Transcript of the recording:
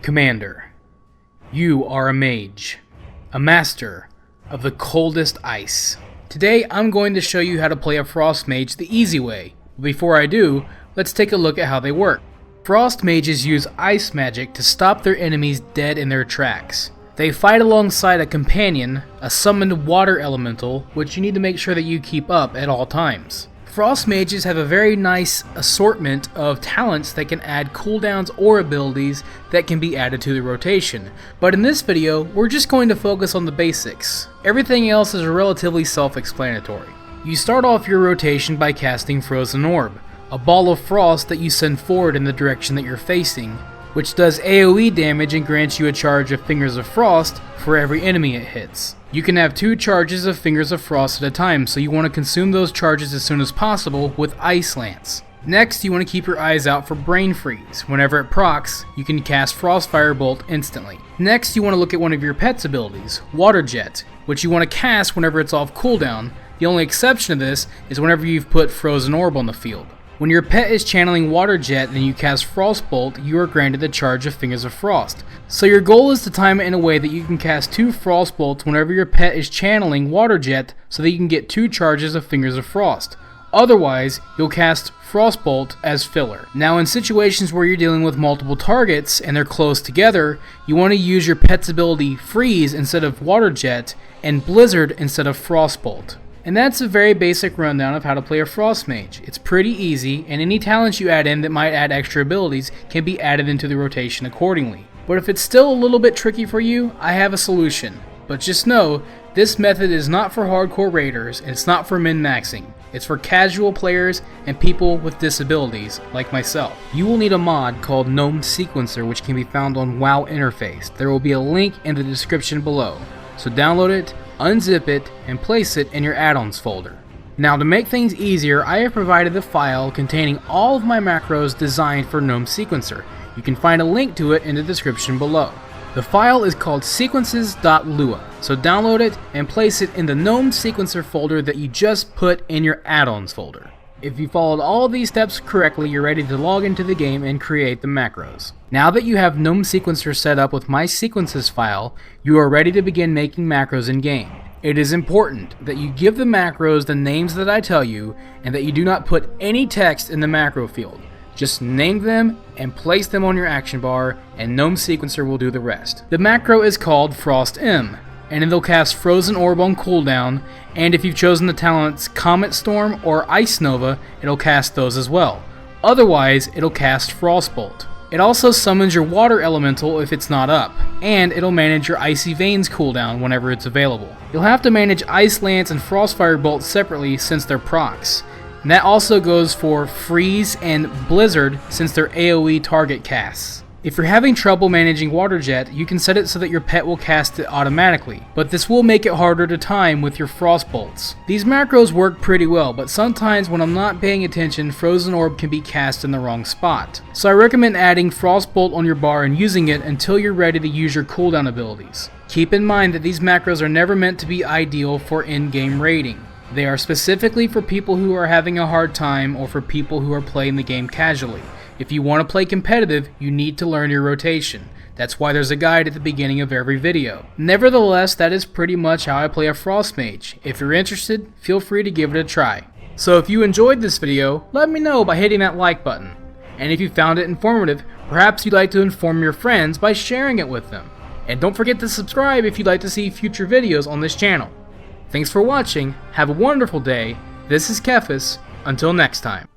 Commander, you are a mage, a master of the coldest ice. Today I'm going to show you how to play a Frost Mage the easy way. But before I do, let's take a look at how they work. Frost Mages use ice magic to stop their enemies dead in their tracks. They fight alongside a companion, a summoned water elemental, which you need to make sure that you keep up at all times. Frost Mages have a very nice assortment of talents that can add cooldowns or abilities that can be added to the rotation. But in this video, we're just going to focus on the basics. Everything else is relatively self-explanatory. You start off your rotation by casting Frozen Orb, a ball of frost that you send forward in the direction that you're facing, which does AoE damage and grants you a charge of Fingers of Frost for every enemy it hits. You can have 2 charges of Fingers of Frost at a time, so you want to consume those charges as soon as possible with Ice Lance. Next, you want to keep your eyes out for Brain Freeze. Whenever it procs, you can cast Frostfire Bolt instantly. Next, you want to look at one of your pet's abilities, Water Jet, which you want to cast whenever it's off cooldown. The only exception to this is whenever you've put Frozen Orb on the field. When your pet is channeling Water Jet and you cast Frostbolt, you are granted the charge of Fingers of Frost. So your goal is to time it in a way that you can cast 2 Frostbolts whenever your pet is channeling Water Jet so that you can get 2 charges of Fingers of Frost. Otherwise, you'll cast Frostbolt as filler. Now in situations where you're dealing with multiple targets and they're close together, you want to use your pet's ability Freeze instead of Water Jet and Blizzard instead of Frostbolt. And that's a very basic rundown of how to play a Frost Mage. It's pretty easy, and any talents you add in that might add extra abilities can be added into the rotation accordingly. But if it's still a little bit tricky for you, I have a solution. But just know, this method is not for hardcore raiders, and it's not for min-maxing. It's for casual players and people with disabilities, like myself. You will need a mod called Gnome Sequencer, which can be found on WoW Interface. There will be a link in the description below. So download it, unzip it, and place it in your add-ons folder. Now to make things easier, I have provided a file containing all of my macros designed for Gnome Sequencer. You can find a link to it in the description below. The file is called sequences.lua, so download it and place it in the Gnome Sequencer folder that you just put in your add-ons folder. If you followed all of these steps correctly, you're ready to log into the game and create the macros. Now that you have Gnome Sequencer set up with my sequences file, you are ready to begin making macros in game. It is important that you give the macros the names that I tell you and that you do not put any text in the macro field. Just name them and place them on your action bar, and Gnome Sequencer will do the rest. The macro is called Frost M, and it'll cast Frozen Orb on cooldown, and if you've chosen the talents Comet Storm or Ice Nova, it'll cast those as well. Otherwise, it'll cast Frostbolt. It also summons your Water Elemental if it's not up, and it'll manage your Icy Veins cooldown whenever it's available. You'll have to manage Ice Lance and Frostfire Bolt separately since they're procs. And that also goes for Freeze and Blizzard since they're AoE target casts. If you're having trouble managing Water Jet, you can set it so that your pet will cast it automatically, but this will make it harder to time with your Frostbolts. These macros work pretty well, but sometimes when I'm not paying attention, Frozen Orb can be cast in the wrong spot. So I recommend adding Frostbolt on your bar and using it until you're ready to use your cooldown abilities. Keep in mind that these macros are never meant to be ideal for in-game raiding. They are specifically for people who are having a hard time or for people who are playing the game casually. If you want to play competitive, you need to learn your rotation. That's why there's a guide at the beginning of every video. Nevertheless, that is pretty much how I play a Frost Mage. If you're interested, feel free to give it a try. So if you enjoyed this video, let me know by hitting that like button. And if you found it informative, perhaps you'd like to inform your friends by sharing it with them. And don't forget to subscribe if you'd like to see future videos on this channel. Thanks for watching, have a wonderful day, this is TheKephas, until next time.